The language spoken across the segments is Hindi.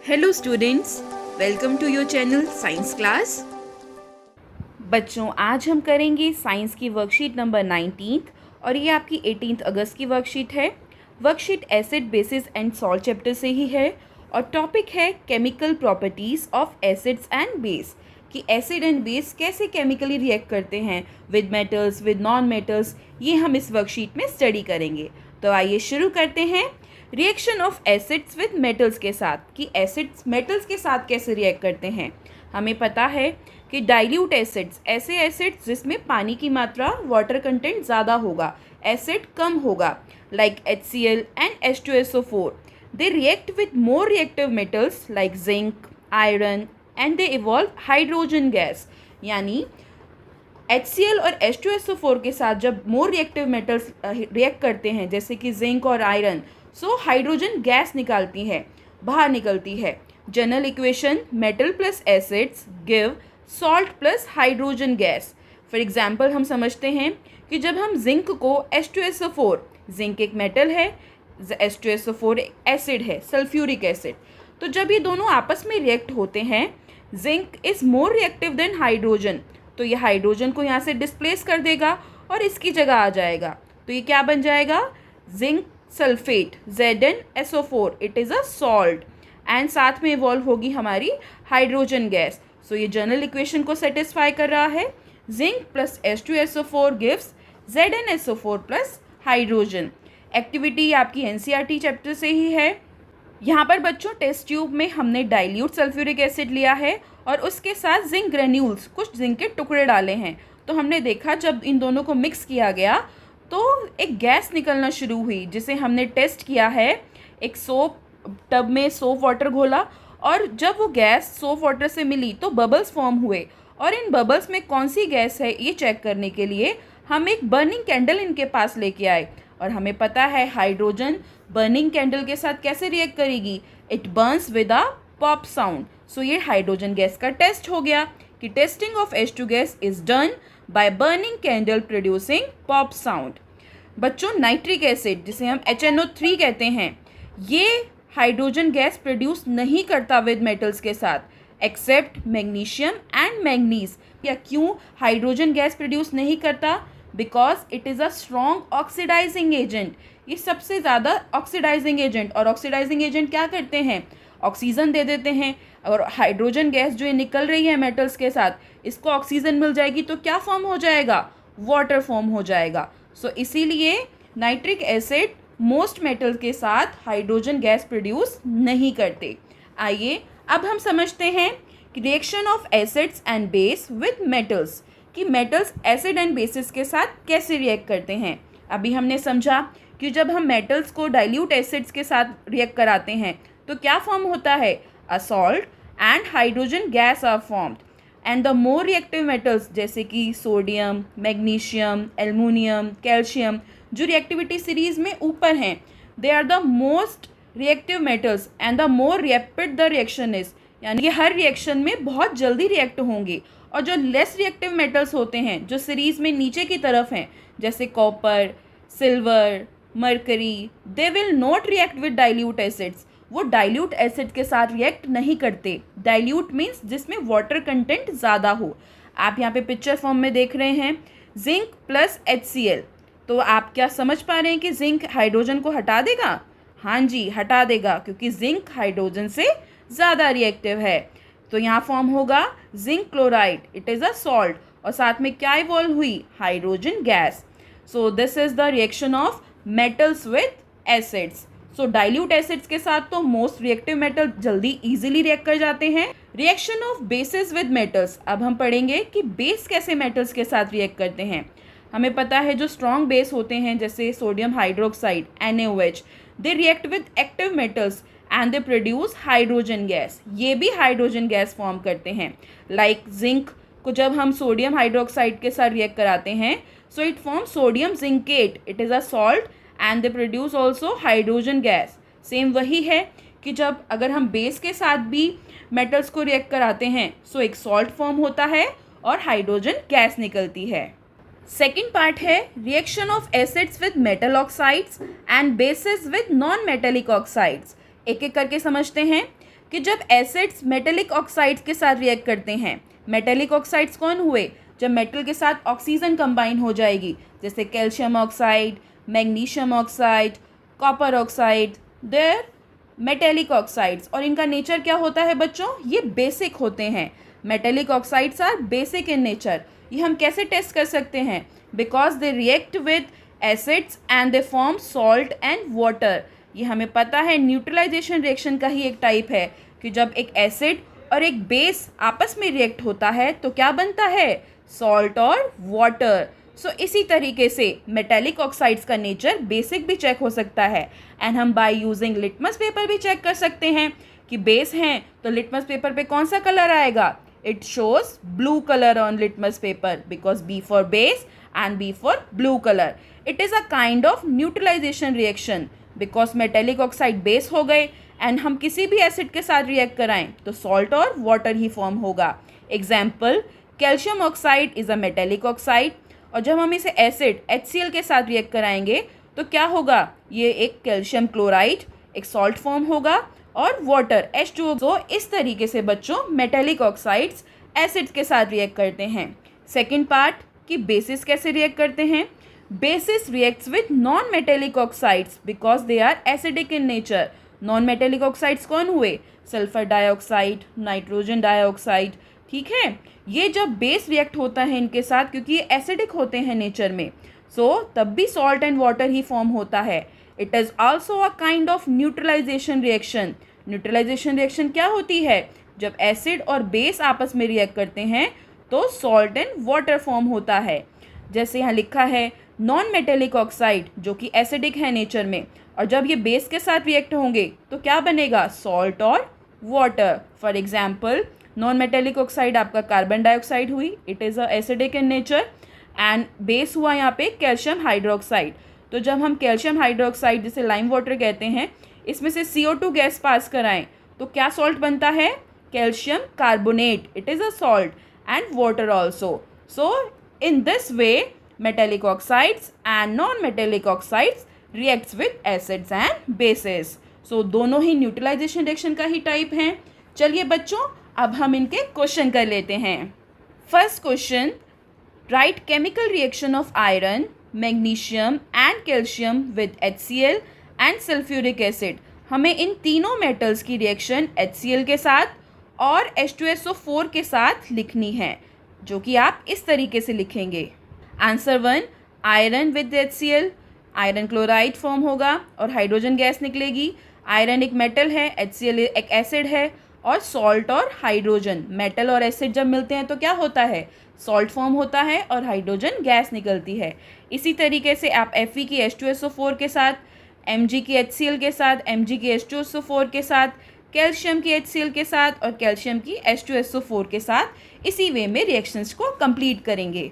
Hello students, welcome to your channel science class. बच्चों, आज हम करेंगे साइंस की वर्कशीट नंबर 19 और ये आपकी 18 अगस्त की वर्कशीट है। Worksheet acid basis and salt chapter से ही है और टॉपिक है chemical properties of acids and base, कि एसिड एंड बेस कैसे केमिकली रिएक्ट करते हैं with metals, with non metals. ये हम इस वर्कशीट में स्टडी करेंगे। तो आइए शुरू करते हैं। Reaction of acids with metals के साथ, कि एसिड्स मेटल्स के साथ कैसे रिएक्ट करते हैं। हमें पता है कि डाइल्यूट एसिड्स, ऐसे एसिड्स जिसमें पानी की मात्रा, वाटर कंटेंट ज़्यादा होगा, एसिड कम होगा, like HCl and H2SO4, they react with more reactive metals like zinc, iron and they evolve hydrogen gas. यानी HCl और H2SO4 के साथ जब मोर रिएक्टिव मेटल्स रिएक्ट करते हैं, जैसे कि जिंक और आयरन, सो हाइड्रोजन गैस निकालती है, बाहर निकलती है। General equation, metal plus acids give salt plus hydrogen gas. For example हम समझते हैं कि जब हम जिंक को H2SO4, जिंक एक मेटल है, H2SO4 एसिड है, सल्फ्यूरिक एसिड, तो जब ये दोनों आपस में रिएक्ट होते हैं, zinc is more reactive than hydrogen, तो ये हाइड्रोजन को यहाँ से डिस्प्लेस कर देगा और इसकी जगह आ जाएगा। तो ये क्या बन जाएगा? Zinc sulphate, ZnSO4, it is a salt, and साथ में इवॉल्व होगी हमारी हाइड्रोजन गैस। सो ये जनरल इक्वेशन को सेटिस्फाई कर रहा है। Zinc plus H2SO4 gives ZnSO4 plus hydrogen. Activity आपकी NCERT चैप्टर से ही है। यहाँ पर बच्चों टेस्ट ट्यूब में हमने डाइल्यूट सल्फ्यूरिक एसिड लिया है और उसके साथ जिंक ग्रेन्यूल्स, कुछ जिंक के टुकड़े डाले हैं। तो हमने देखा जब इन दोनों को मिक्स किया गया तो एक गैस निकलना शुरू हुई, जिसे हमने टेस्ट किया है। एक सोप टब में सोप वाटर घोला और जब वो गैस सोप वाटर से मिली तो बबल्स फॉर्म हुए, और इन बबल्स में कौन सी गैस है ये चेक करने के लिए हम एक बर्निंग कैंडल इनके पास लेके आए। और हमें पता है हाइड्रोजन बर्निंग कैंडल के साथ कैसे रिएक्ट करेगी, it burns with a pop sound. So ये हाइड्रोजन गैस का टेस्ट हो गया कि testing of H2 gas is done by burning candle producing pop sound. बच्चों, नाइट्रिक एसिड, जिसे हम HNO3 कहते हैं, ये हाइड्रोजन गैस प्रोड्यूस नहीं करता विद मेटल्स के साथ, एक्सेप्ट मैग्नीशियम एंड मैंगनीज। या क्यों हाइड्रोजन गैस प्रोड्यूस नहीं करता? Because it is a strong oxidising agent. ये सबसे ज़्यादा ऑक्सीडाइजिंग एजेंट, और ऑक्सीडाइजिंग एजेंट क्या करते हैं? ऑक्सीजन दे देते हैं। और हाइड्रोजन गैस जो ये निकल रही है मेटल्स के साथ, इसको ऑक्सीजन मिल जाएगी तो क्या फॉर्म हो जाएगा? वाटर फॉर्म हो जाएगा। सो इसीलिए नाइट्रिक एसिड मोस्ट मेटल के साथ हाइड्रोजन गैस प्रोड्यूस नहीं करते। आइए अब हम समझते हैं कि reaction of acids and base with metals, कि मेटल्स एसिड एंड बेसिस के साथ कैसे रिएक्ट करते हैं। अभी हमने समझा कि जब हम मेटल्स को डाइल्यूट एसिड्स के साथ रिएक्ट कराते हैं तो क्या फॉर्म होता है? A salt and hydrogen gas are formed. And the more reactive metals, जैसे कि सोडियम, मैग्नीशियम, एल्युमिनियम, कैल्शियम, जो रिएक्टिविटी सीरीज में ऊपर हैं, they are the most reactive metals and the more rapid the reaction is, यानी कि हर रिएक्शन में बहुत जल्दी रिएक्ट होंगे। और जो लेस रिएक्टिव मेटल्स होते हैं, जो सीरीज में नीचे की तरफ हैं, जैसे copper, silver, mercury, they will not react with dilute acids. वो डाइल्यूट एसिड के साथ रिएक्ट नहीं करते। डाइल्यूट मीन्स जिसमें वाटर कंटेंट ज़्यादा हो। आप यहाँ पे पिक्चर फॉर्म में देख रहे हैं जिंक प्लस HCl। तो आप क्या समझ पा रहे हैं कि जिंक हाइड्रोजन को हटा देगा? हाँ जी, हटा देगा, क्योंकि जिंक हाइड्रोजन से ज़्यादा रिएक्टिव है। तो यहाँ फॉर्म होगा zinc chloride, it is a salt, और साथ में क्या इवॉल्व हुई? Hydrogen gas. So this is the reaction of metals with acids. So dilute acids के साथ तो मोस्ट रिएक्टिव मेटल जल्दी इजीली रिएक्ट कर जाते हैं। Reaction of basis with metals, अब हम पढ़ेंगे कि बेस कैसे मेटल्स के साथ रिएक्ट करते हैं। हमें पता है जो स्ट्रॉन्ग बेस होते हैं, जैसे sodium hydroxide NaOH, they react with active metals and they produce hydrogen gas. ये भी हाइड्रोजन गैस फॉर्म करते हैं। लाइक जिंक को जब हम सोडियम हाइड्रोक्साइड के साथ रिएक्ट कराते हैं, so it form sodium zincate, it is a salt and they produce also hydrogen gas. Same वही है कि जब अगर हम बेस के साथ भी मेटल्स को रिएक्ट कराते हैं, सो एक सॉल्ट फॉर्म होता है और हाइड्रोजन गैस निकलती है। सेकेंड पार्ट है reaction of acids with metal oxides and bases with non metallic oxides. एक एक करके समझते हैं। कि जब एसिड्स मेटेलिक ऑक्साइड्स के साथ रिएक्ट करते हैं, मेटेलिक ऑक्साइड्स कौन हुए? जब मेटल के साथ ऑक्सीजन कंबाइन हो जाएगी, जैसे calcium oxide, magnesium oxide, copper oxide, their metallic oxides. और इनका नेचर क्या होता है बच्चों? ये बेसिक होते हैं। Metallic oxides are basic in nature. ये हम कैसे टेस्ट कर सकते हैं? Because they react with acids and they form salt and water. ये हमें पता है न्यूट्रलाइजेशन रिएक्शन का ही एक टाइप है कि जब एक एसिड और एक बेस आपस में रिएक्ट होता है तो क्या बनता है? सॉल्ट और वाटर। सो इसी तरीके से मेटेलिक ऑक्साइड्स का नेचर बेसिक भी चेक हो सकता है एंड हम बाय यूजिंग लिटमस पेपर भी चेक कर सकते हैं कि बेस हैं तो लिटमस पेपर पे कौन सा कलर आएगा? It shows blue colour on litmus paper because B for base and B for blue color. It is a kind of neutralization reaction because metallic oxide base हो गए and हम किसी भी एसिड के साथ रिएक्ट कराएं तो सॉल्ट और वाटर ही फॉर्म होगा। Example, calcium oxide is a metallic oxide और जब हम इसे एसिड HCl के साथ रिएक्ट कराएंगे तो क्या होगा? ये एक कैल्शियम क्लोराइड, एक सॉल्ट फॉर्म होगा और वाटर H2O। तो इस तरीके से बच्चों मेटेलिक ऑक्साइड्स एसिड्स के साथ रिएक्ट करते हैं। सेकेंड पार्ट कि बेसिस कैसे रिएक्ट करते हैं। Bases reacts with non metallic oxides because they are acidic in nature. Non metallic oxides कौन हुए? Sulphur dioxide, nitrogen dioxide. ठीक है, ये जब बेस रिएक्ट होता है इनके साथ क्योंकि ये एसिडिक होते हैं नेचर में, तब भी सॉल्ट एंड वाटर ही फॉर्म होता है। It is also a kind of neutralisation reaction. Neutralisation reaction क्या होती है? जब एसिड और बेस आपस में रिएक्ट करते हैं तो सॉल्ट एंड वाटर फॉर्म होता है। जैसे यहाँ लिखा है नॉन मेटेलिक ऑक्साइड जो कि एसिडिक है नेचर में, और जब ये बेस के साथ रिएक्ट होंगे तो क्या बनेगा? सॉल्ट और water. For example, non metallic oxide आपका कार्बन डाइऑक्साइड हुई, it is a acidic in nature, and base हुआ यहाँ पे कैल्शियम हाइड्रोक्साइड। तो जब हम कैल्शियम हाइड्रोक्साइड जिसे लाइम वाटर कहते हैं इसमें से CO2 गैस पास कराएं तो क्या सॉल्ट बनता है? Calcium carbonate, it is a salt, and water also. So in this way metallic oxides and non-metallic oxides reacts with acids and bases. So दोनों ही न्यूट्रलाइजेशन रिएक्शन का ही टाइप हैं। चलिए बच्चों अब हम इनके क्वेश्चन कर लेते हैं। First question, right chemical reaction of iron, magnesium and calcium with HCl and sulphuric acid. हमें इन तीनों मेटल्स की रिएक्शन HCl के साथ और H2SO4 के साथ लिखनी है, जो कि आप इस तरीके से लिखेंगे। Answer 1, iron with HCl, iron chloride form होगा और हाइड्रोजन गैस निकलेगी। आयरन एक मेटल है, HCl एक एसिड है, और सॉल्ट और हाइड्रोजन, मेटल और एसिड जब मिलते हैं तो क्या होता है? सॉल्ट फॉर्म होता है और हाइड्रोजन गैस निकलती है। इसी तरीके से आप Fe की H2SO4 के साथ, Mg की HCl के साथ, Mg की H2SO4 के साथ, कैल्शियम की HCl के साथ और कैल्शियम की H2SO4 के साथ इसी वे में रिएक्शंस को कंप्लीट करेंगे।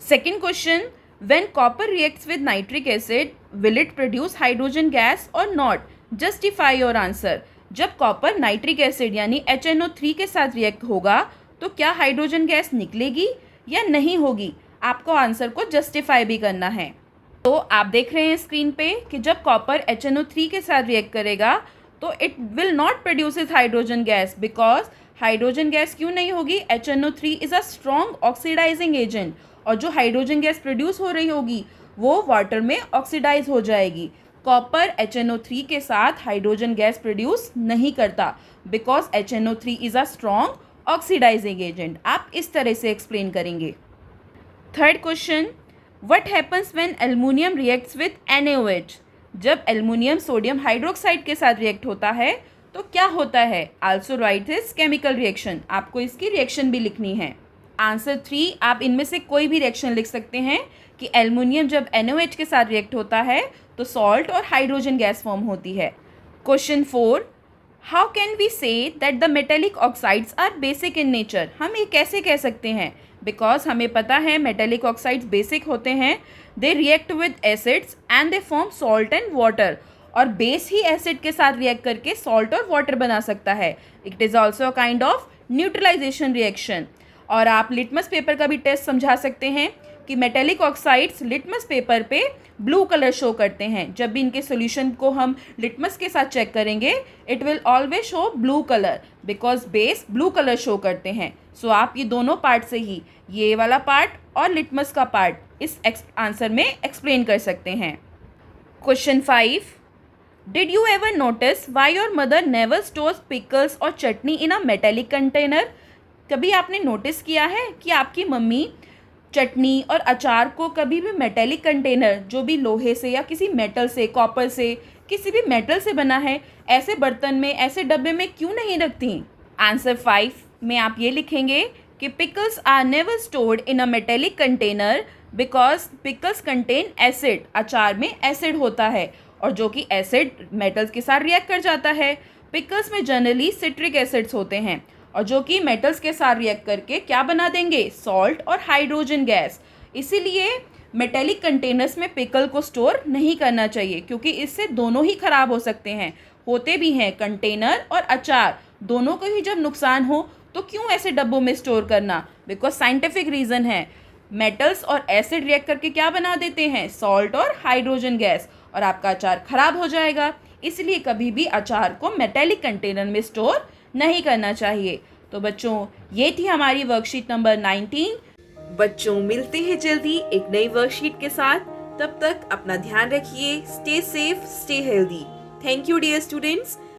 Second question, when copper reacts with nitric acid will it produce hydrogen gas और नॉट? Justify your answer. जब कॉपर नाइट्रिक एसिड यानी HNO3 के साथ रिएक्ट होगा तो क्या हाइड्रोजन गैस निकलेगी या नहीं होगी? आपको आंसर को जस्टिफाई भी करना है। तो आप देख रहे हैं स्क्रीन पे कि जब कॉपर HNO3 के साथ रिएक्ट करेगा तो it will not produces hydrogen gas because hydrogen gas क्यों नहीं होगी? HNO3 is a strong oxidising agent और जो हाइड्रोजन गैस प्रोड्यूस हो रही होगी वो वाटर में ऑक्सीडाइज हो जाएगी। कॉपर HNO3 के साथ हाइड्रोजन गैस प्रोड्यूस नहीं करता because HNO3 is a strong oxidising agent. आप इस तरह से एक्सप्लेन करेंगे। Third question, what happens when aluminium reacts with NaOH? जब एल्युमिनियम सोडियम हाइड्रोक्साइड के साथ रिएक्ट होता है तो क्या होता है? Also write this chemical reaction. आपको इसकी रिएक्शन भी लिखनी है। आंसर 3, आप इनमें से कोई भी रिएक्शन लिख सकते हैं कि एल्युमिनियम जब NaOH के साथ रिएक्ट होता है तो सॉल्ट और हाइड्रोजन गैस फॉर्म होती है। Question 4, how can we say that the metallic oxides are basic in nature? हम ये कैसे कह सकते हैं? बिकॉज हमें पता है मेटेलिक ऑक्साइड्स बेसिक होते हैं, दे react with acids and they form salt and water, और बेस ही एसिड के साथ रिएक्ट करके सॉल्ट और वाटर बना सकता है। It is also a kind of neutralisation reaction. और आप लिटमस पेपर का भी टेस्ट समझा सकते हैं कि मेटेलिक ऑक्साइड्स लिटमस पेपर पे ब्लू कलर शो करते हैं। जब भी इनके सॉल्यूशन को हम लिटमस के साथ चेक करेंगे, it will always show blue colour because base blue colour show करते हैं। सो आप ये दोनों पार्ट से ही, ये वाला पार्ट और लिटमस का पार्ट, इस आंसर में एक्सप्लेन कर सकते हैं। Question 5, did you ever notice why your mother never stores pickles और चटनी इन अ मेटेलिक कंटेनर? कभी आपने नोटिस किया है कि आपकी मम्मी चटनी और अचार को कभी भी मेटेलिक कंटेनर, जो भी लोहे से या किसी मेटल से, कॉपर से, किसी भी मेटल से बना है, ऐसे बर्तन में, ऐसे डब्बे में क्यों नहीं रखती? आंसर 5 में आप ये लिखेंगे कि pickles are never stored in a metallic container because pickles contain acid. अचार में एसिड होता है और जो कि एसिड मेटल्स के साथ रिएक्ट कर जाता है। पिकल्स में जनरली सिट्रिक एसिड्स होते हैं और जो कि मेटल्स के साथ रिएक्ट करके क्या बना देंगे? सॉल्ट और हाइड्रोजन गैस। इसीलिए मेटेलिक कंटेनर्स में पिकल को स्टोर नहीं करना चाहिए, क्योंकि इससे दोनों ही खराब हो सकते हैं। होते भी हैं कंटेनर और अचार, दोनों को ही जब नुकसान हो तो क्यों ऐसे डब्बों में स्टोर करना? बिकॉज साइंटिफिक रीज़न है, मेटल्स और एसिड रिएक्ट करके क्या बना देते हैं? सॉल्ट और हाइड्रोजन गैस, और आपका अचार खराब हो जाएगा। इसलिए कभी भी अचार को मेटेलिक कंटेनर में स्टोर नहीं करना चाहिए। तो बच्चों, ये थी हमारी वर्कशीट नंबर 19। बच्चों, मिलते हैं जल्दी एक नई वर्कशीट के साथ। तब तक अपना ध्यान रखिए। Stay safe, stay healthy. Thank you dear students.